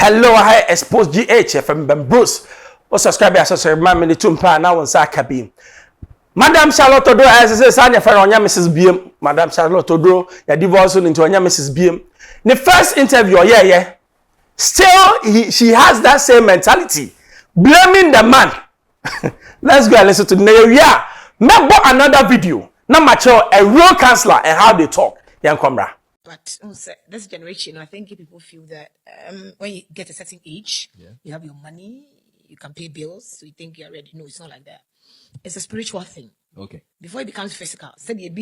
Hello, I Xposed GH from Bruce. O subscribe as a man many tumpa now on Sakabi. Madam Charlotte Oduro, as I say, Mrs. BM. Madam Charlotte Oduro, ya divorced into Mrs. BM. The first interview, yeah. Still, she has that same mentality, blaming the man. Let's go and listen to the yeah. Remember another video. Now, mature a real counselor and how they talk. Young Comra. But this generation, I think people feel that when you get a certain age, you have your money, you can pay bills, so you think you're ready. No, it's not like that. It's a spiritual thing. Okay. Before it becomes physical, before it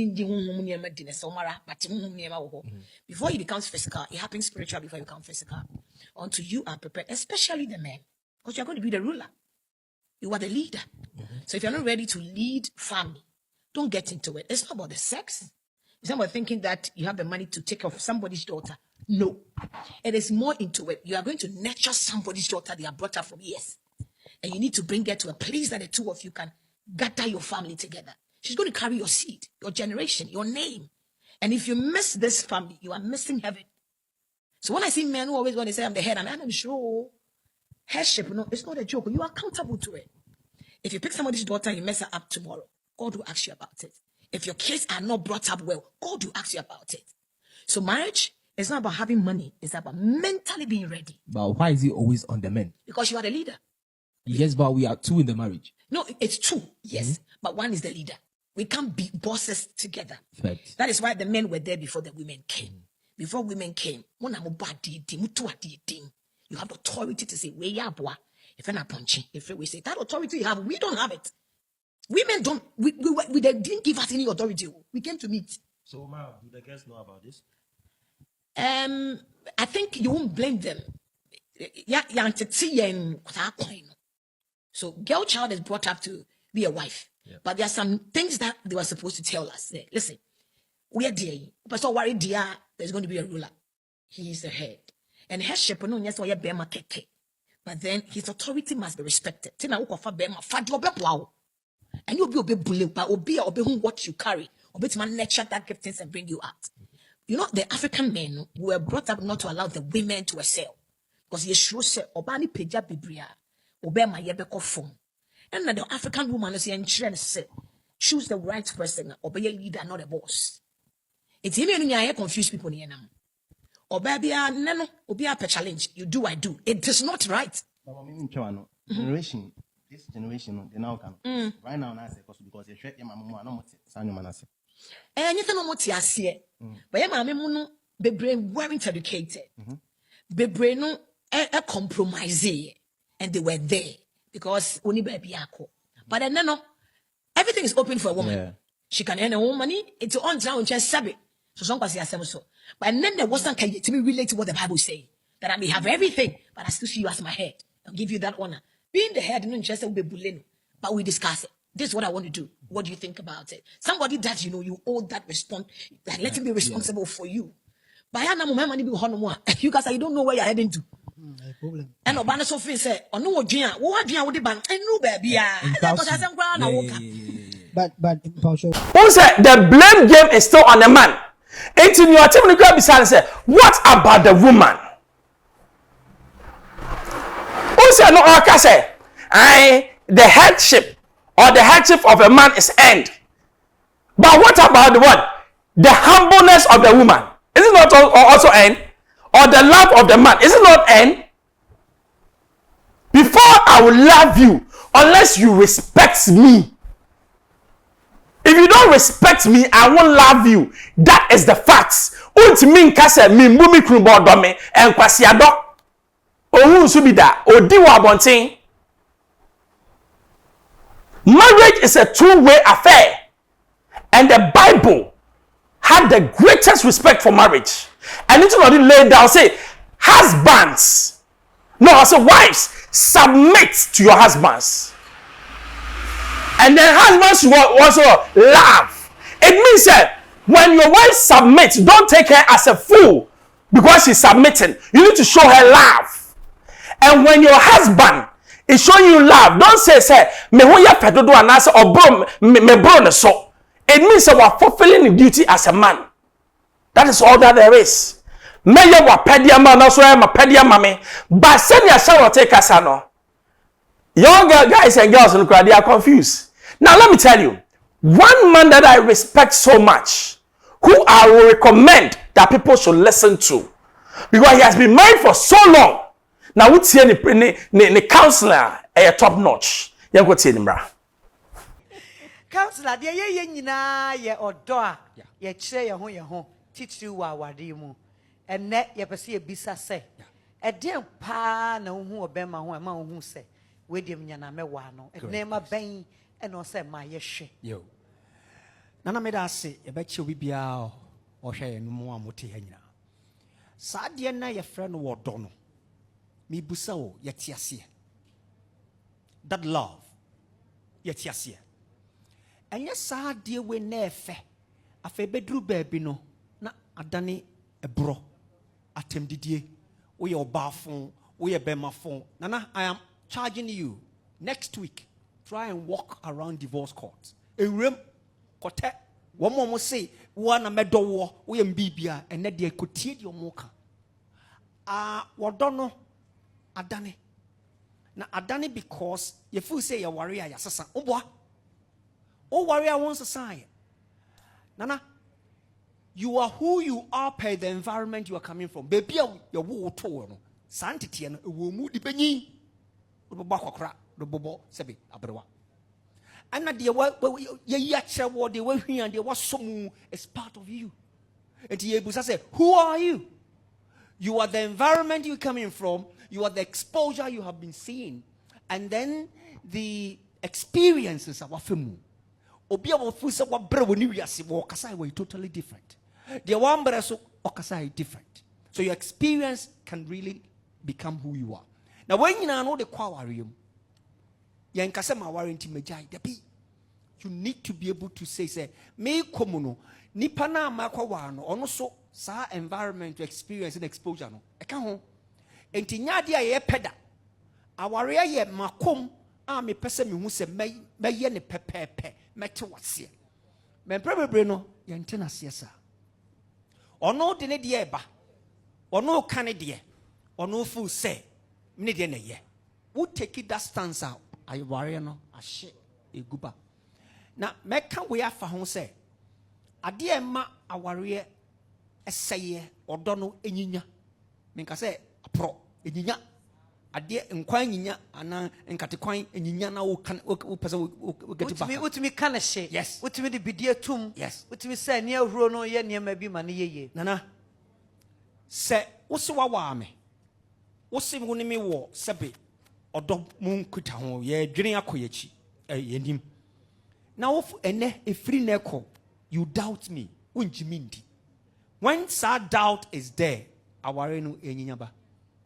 becomes physical, it happens spiritual before it becomes physical. Until you are prepared, especially the men, because you're going to be the ruler. You are the leader. So if you're not ready to lead family, don't get into it. It's not about the sex. It's not about thinking that you have the money to take care of somebody's daughter. No. It is more into it. You are going to nurture somebody's daughter they are brought up from years. And you need to bring her to a place that the two of you can gather your family together. She's going to carry your seed, your generation, your name. And if you miss this family, you are missing heaven. So when I see men who always want to say I'm the head, I'm sure headship, no, it's not a joke. You are accountable to it. If you pick somebody's daughter and you mess her up tomorrow, God will ask you about it. If your kids are not brought up well, God will ask you about it. So marriage is not about having money. It's about mentally being ready. But why is it always on the men? Because you are the leader. Yes, but we are two in the marriage. No, it's two, yes. But one is the leader. We can't be bosses together. Fact. That is why the men were there before the women came. Before women came, you have the authority to say, we are boy. If you're not punching, if we say that authority you have, we don't have it. Women don't, we they didn't give us any authority. We came to meet. So, Ma, do the girls know about this? I think you won't blame them. So, girl child is brought up to be a wife. Yeah. But there are some things that they were supposed to tell us. Listen, we are dear. Pastor worried dear, there's going to be a ruler. He is the head. And headship, no, yes, we are bema keke. But then his authority must be respected. And you'll be bullied, but be what you carry, or be to nurture that giftings and bring you out. You know, the African men were brought up not to allow the women to excel. Because Yeshua said, Obani Peja Bibria, Obema Yebeko Fong. And the African woman is in say, choose the right person, obey a leader, not a boss. It's even when you confuse people in them. Obabia Nano, Obia per challenge, you do, I do. It is not right. Generation, this generation, they now come. Right now, because they share my mama, no more. And you know what you see, but your mamma, be brain weren't educated, be brain no a compromise, and they were there because only baby ako. But then no, everything is open for a woman. Yeah. She can earn her own money. It's on now and just sabi. So some say so. But then there wasn't to me relate to what the Bible say that I may have everything, but I still see you as my head. I'll give you that honor. Being the head, no just will be bullying, but we discuss it. This is what I want to do. What do you think about it? Somebody that you owe that response, that let him be responsible for you. But I know my money be one. You guys, you don't know where you're heading to. Problem. And Obana Sophie said, "Oh no, Gia, what do you want to ban? And no, baby, But Who said the blame game is still on the man? 18 your team will grab beside and say, what about the woman? Who said no, I say, the headship or the headship of a man is end. But what about the what? The humbleness of the woman. Is it not also end? Or the love of the man. Is it not end? Before I will love you, unless you respect me. If you don't respect me, I won't love you. That is the facts. Ultimin kase mi mbumi krubodo me en kwasiado. Ohun subida odiwa bontin. Marriage is a two-way affair. And the Bible had the greatest respect for marriage. And it's already laid down, say, husbands, no, I say wives, submit to your husbands. And then husbands should also love. It means that when your wife submits, don't take her as a fool because she's submitting. You need to show her love. And when your husband is showing you love, don't say, me ho ya pedodo anase or bro me bro ne so. It means that we're fulfilling the duty as a man. That is all that there is. meye wapedia ma no so e mapedia ma me but send ya shower take kasa no young guys and girls in the they are confused. Now let me tell you, one man that I respect so much, who I will recommend that people should listen to, because he has been married for so long. Now we see any counselor a top notch. You go see him, bra. Counselor, deɛ yɛyɛ nyinaa yɛ ɔdɔ a yɛkyerɛ yɛn ho titiri wɔ aware mu ɛnɛ yɛpɛ sɛ yɛbisa sɛ ɛdeɛn paa na wohu ɔbɛma ho ɛma wohu sɛ wediem nyana mɛwa no ɛnɛɛma bɛn ɛna ɔsɛ ma yɛhwɛ yo nana meda ase yɛbɛkyɛ obi biara ɔhwɛ yɛn mu a mote ha nyinaa saa deɛ na yɛfrɛ no wɔdɔ no mebusa wo yɛte aseɛ that love yɛte aseɛ ɛnyɛ saa deɛ we na ɛfɛ afei bɛduru baabi no na adane ɛborɔ atɛmdidie woyɛ ɔbaafo woyɛ bɛmafo nana I am charging you next week try and walk around divorce court ewurem kote womo mo say wo na medowo wo yɛ mbibia ene de kotie de omo ka wodo no adane na adane because you feel say you worry ya sasa oboa o worry won sasa nana you are who you are per the environment you are coming from baby you wo to no santete no ewo mu di benyi bobo akokra do bobo sebe abrewa and na de ye akyere wo de wa hwian de wa somu is part of you and ye busa say who are you? You are the environment you coming from, you are the exposure you have been seeing, and then the experiences of wafimu obi a wo fu se wa bre wo ni wiase wo kasa we totally different. The one bre so okasa different, so your experience can really become who you are. Now when you know the kwawarium yen kase ma warranty majai debi you need to be able to say me komuno nipa na makwa no ono so sa environment experience and exposure no e ka ho enti nyade a ye peda aware ye makom a me pese me hu se meye ne pepepe mete wase me prebebre no ye ntena se sa ono de ne de eba ono ka ne de ono fu se me de ne ye wo take that stance out aware no ahye eguba na meka we afa ho se ade e ma aware eseye odo no enyinya menka se apro enyinya ade nkwan enyinya ana nkatekwan enyinya na wo pese wo get back utimi kana hye yes utimi de bidie tum yes utimi se ne ahuro no ye ne ma bi ma ne yeye nana se wo se wa me wo se wo ne me wo sebe odo mu nkuta ho ye dwene akoyachi yenim na wo ene efiri na ekọ you doubt me unjimi ndi when sad doubt is there aware no enyinya ba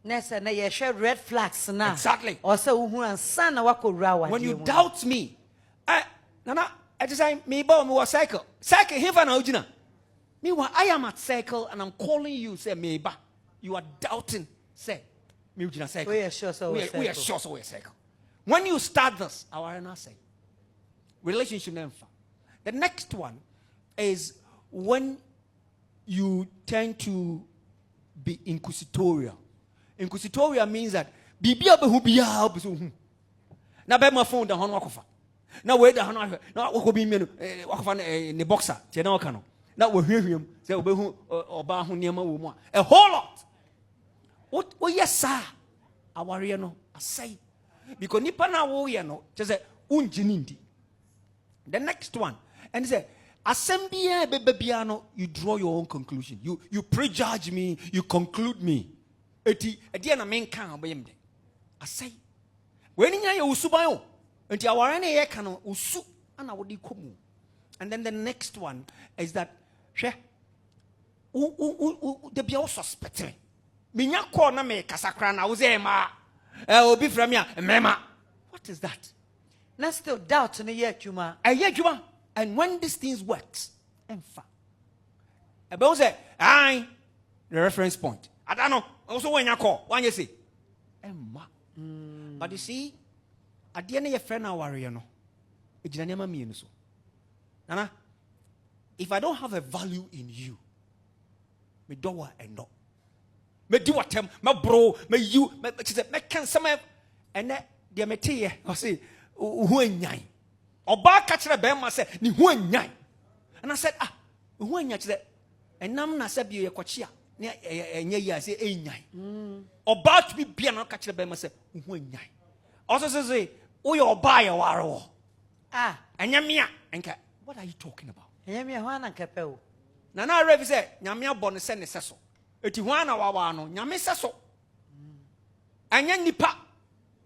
nessa na ye share red flags na exactly or say uhu ansa na wakowura wa when you doubt me nana it is me ba me was cycle hifa na ojina me wa I am at cycle and I'm calling you say me ba you are doubting say me ojina cycle we are sure so we are sure so we cycle when you start this aware na say relationship never. The next one is when you tend to be inquisitorial. Inquisitorial means that bibia be hu bia obi so hu. Na be ma phone da hono akofa. Na we da hono na wo bi me no akofa ne boxer tie na waka no. Na wo hwehwem say obi hu oba ho niam wo mu a whole lot. What yes sir. Aware no asai. Because nipa na wo ye no just say unjinindi. The next one, and he said, assembly bebiano, you draw your own conclusion. You prejudge me, you conclude me. Eti na men kan obeyemde. I say, when you usubayo, enti awarene ye kano usu ana wodi komu. And then the next one is that she the be also suspect. Minya ko na me kasakra na uzema. Obi from ya mema. What is that? Na still doubt na ye adwuma and when these things works emfa about say the reference point I don't know also when you call one you say emma but you see at the end of your friend aware no ejina nema mi so nana if I don't have a value in you me do what and no me di watem me bro me you me can some and de me tie o say hu anyan oba ka kire be ma say ni hu anyan and I said hu anyan kire enam na say bi ye kwachia ne enye ya say enyan oba to be bia na ka kire be ma say hu anyan also say o ye oba ye ware enya mia enka what are you talking about enya mia ho na nkepe o na na rev say nyame abɔ no sɛ ne sɛ so eti ho ana wawa no nyame sɛ so anya nipa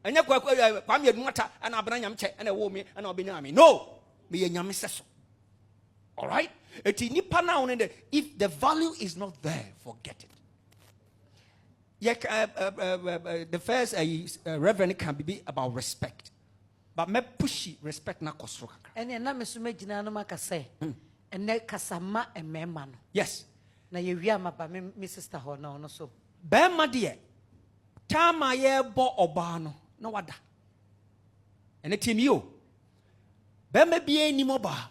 anya kwa me adumata ana abana nyame kyɛ ana wo me ana obenya me no me ye nyame sɛ so all right eti nipa na wo ne if the value is not there forget it the first reverend can be about respect but me pushy respect na kosro kakra ene na me so magina no maka sɛ ene kasama emema no yes na ye wi amaba me sister ho na ono so be ma de tama ye bo oba no na wada ene timi o be ma bi ani mo ba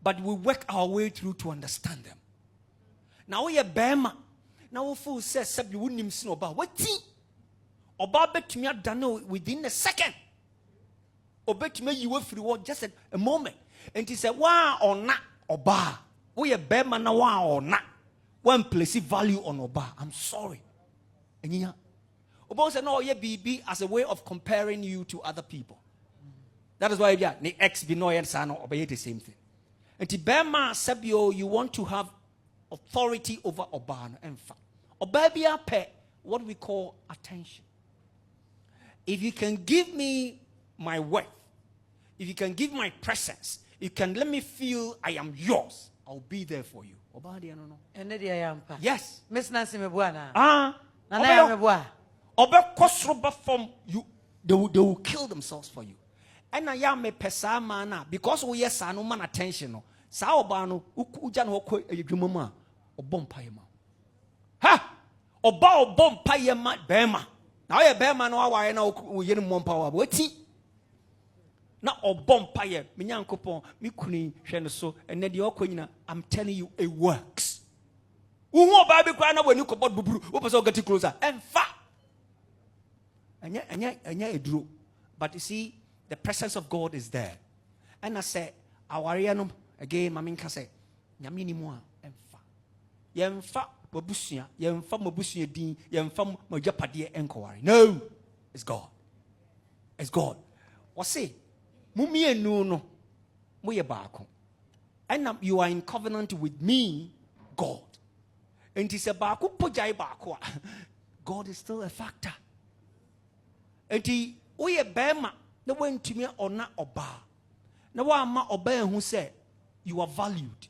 but we work our way through to understand them now we be ma na wo fu say sabi wonim sin oba wati oba betumi adane within a second obetumi yiwe free word just a moment and he said wa ona oba we be ma na wa ona one place value on oba I'm sorry enya oba say no ye bibi as a way of comparing you to other people that is why yeah the ex be no yen san obey the same thing and the bema sabio you want to have authority over oba and fa oba bia pe what we call attention if you can give me my worth if you can give my presence you can let me feel I am yours I'll be there for you oba dia no ene dia yampa yes Miss Nancy mebua na na na mebua oba kosroba from you they will kill themselves for you and ya me pesa man because we yes no man attention no sa oba no uja no ko adwuma mu a obompa yema ha oba obompa yema bema na ye bema no aware na wo yene mompa wa wati na obompa ye me nyankopon me kuni hwe no so ene de okonyina I'm telling you it works uhu oba bi kwa na wani ko bod buburu wo pese get closer emfa anya eduro but you see the presence of God is there and I say aware no again mama nka say nyame ni mu a emfa yemfa babusua yemfa mabusua din yemfa magyapade enkoware no it's God what say mumienu no moye baako and you are in covenant with me God and he said baako pojai baako God is still a factor and he oye bema na wentumi ona oba na wa ma oba ehu say you are valued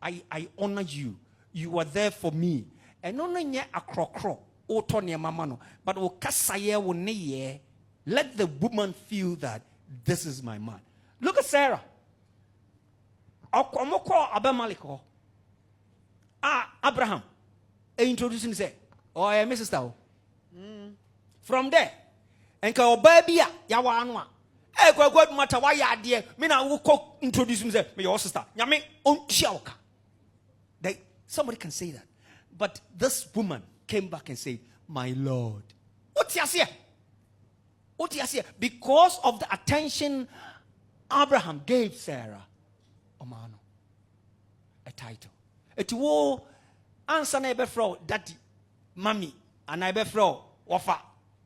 I honor you you are there for me and no nye akrokro o to ne mama no but o kasaye wo ne ye let the woman feel that this is my man look at Sarah okomoko abamaleko Abraham introducing say oh yeah Mrs. Tao from there and ka oba bia ya wa anu a kwagwa mata wa ya de me na wo ko introduce me say me your sister nyame on chiaoka they somebody can say that but this woman came back and said my Lord what you say because of the attention Abraham gave Sarah omano a title it wo answer na be fro daddy mommy and I be fro wafa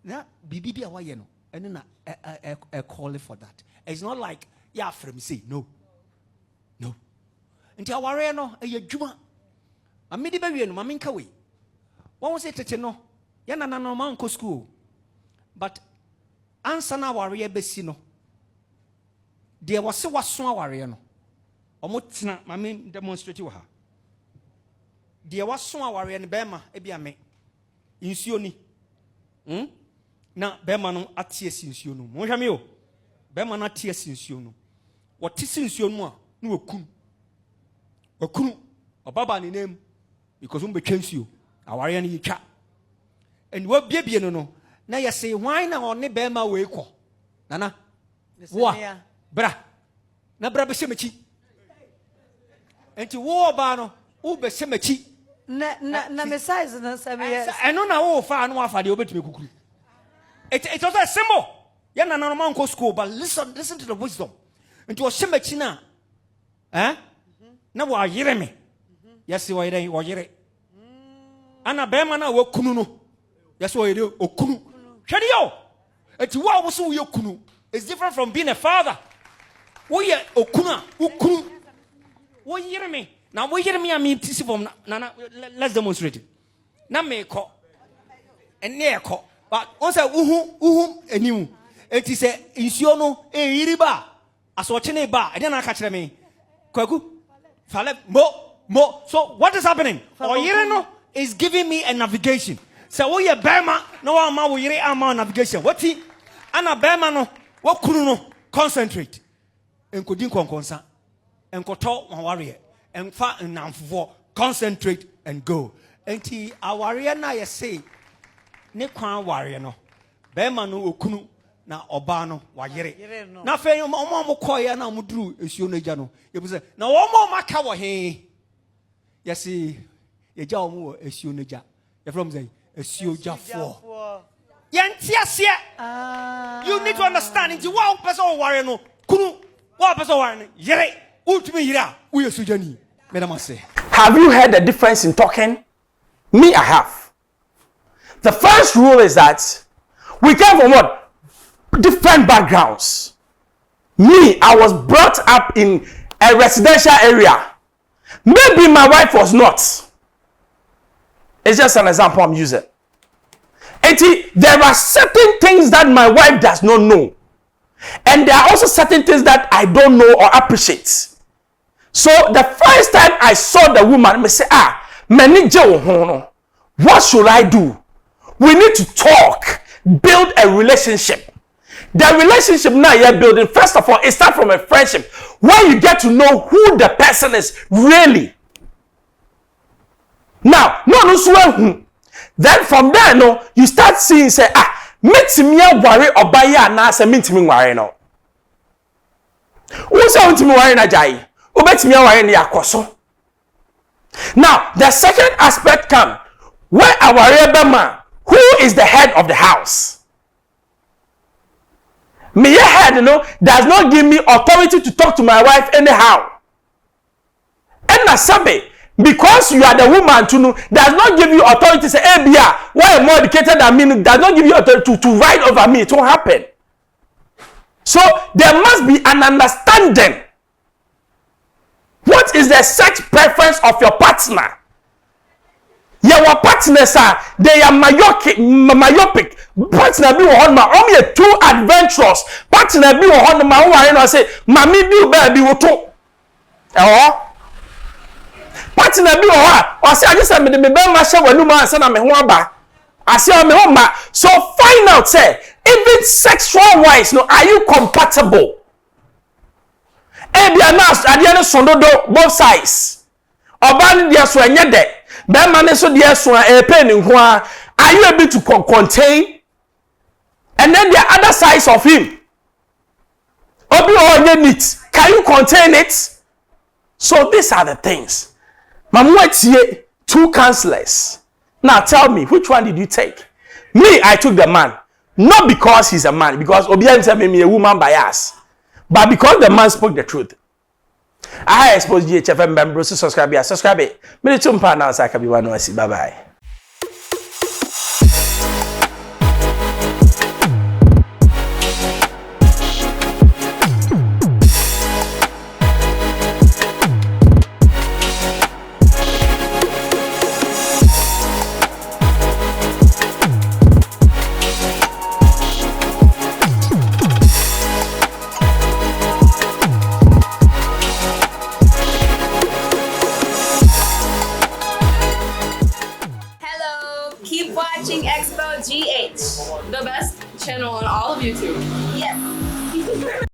na bibi bia wa ye no eno na a call for that it's not like yeah from say no nti aware no e adwuma amedi ba wie no mame nka we won say tete no ya na no man ko school but answer na aware be si no de wose waso aware no omo tena mame demonstrate wa ha de waso aware no be ma e bia me insuo ni na bema no atie sinsuo no mo hwa me o bema no atie sinsuo no wote sinsuo no a na wakunu obaba ne nem because we betwa nsuo aware no yitwa and we biebie no na yese hwan na one bema we kɔ nana wo bra na bra be semachi enti wo oba no wo be semachi na me size no say me yes. Eno na wo fa no afa de obetime kukuru. It was a symbol. Ya na no man go school, but listen to the wisdom. Into o shemachi na na wa yire me. Yes wo yire. Ana be ma na wo kunu no. Yes wo yire okunu. Hwede yo. Eti wa wo so wo kunu. It's different from being a father. Wo ye okunu okunu. Wo yire me. Now we hear me, I mean, let's demonstrate it. Na me ko, and near ko, but also and you. It is a insiono a iriba, as watching a bar, and then I catch me. Kwaku, Fale, mo. So what is happening? Oyireno is giving me a navigation. So we a Bama, no ama we ama navigation. What he? Ana Bama no, what kuno concentrate. And couldn't consa, and koto one warrior. And fa and for concentrate and go. And our warrior na ye say, ne kwan warrior no. Bema no okunu na obano wayere. Na fe yo mo koya na mudru esuo na gya no. Ye say na wo mo maka wo he. Ye say ye gya wo mo esuo na gya. Ye from say esuo gya for. Ye ntiase. You need to understand nti wo person warrior no kunu wo person warrior no yere. Have you heard the difference in talking? Me, I have. The first rule is that we come from what? Different backgrounds. Me, I was brought up in a residential area. Maybe my wife was not. It's just an example I'm using. And there are certain things that my wife does not know. And there are also certain things that I don't know or appreciate. So the first time I saw the woman, I say, what should I do? We need to talk, build a relationship. The relationship now you're building, first of all, it starts from a friendship where you get to know who the person is really. Now, then from there, no, you start seeing, say, meet me worry or buy ya na say meet me worry no. Who say meet me worry na jai? Now, the second aspect comes where our man, who is the head of the house. Me head, does not give me authority to talk to my wife anyhow. And Nasabe, because you are the woman to know, does not give you authority to say, hey, Bia, why am more educated than me? Does not give you authority to ride over me. It won't happen. So there must be an understanding. What is the sex preference of your partner? Your partners they are myopic. Partner be on my only too adventurous. Partner be on my own. I say, Mammy be baby will talk. Partner be on. I say, I just said, me be my show when you man send me home ba. I say, I'm home. So find out, say, even sexual wise, no, are you compatible? Ebi anas ade so dodo both sides. Oban dia so enye de. Be man so dia so e pen nko a. Are you able to contain? And then the other sides of him. Obi onye neat. Can you contain it? So these are the things. Mamuetie two counselors. Now tell me, which one did you take? Me, I took the man. Not because he's a man, because Obian said me a woman bias. But because the man spoke the truth. I expose GHFM members to subscribe. Me too now so I can be one. Bye bye. Keep watching Xposed GH, the best channel on all of YouTube. Yes.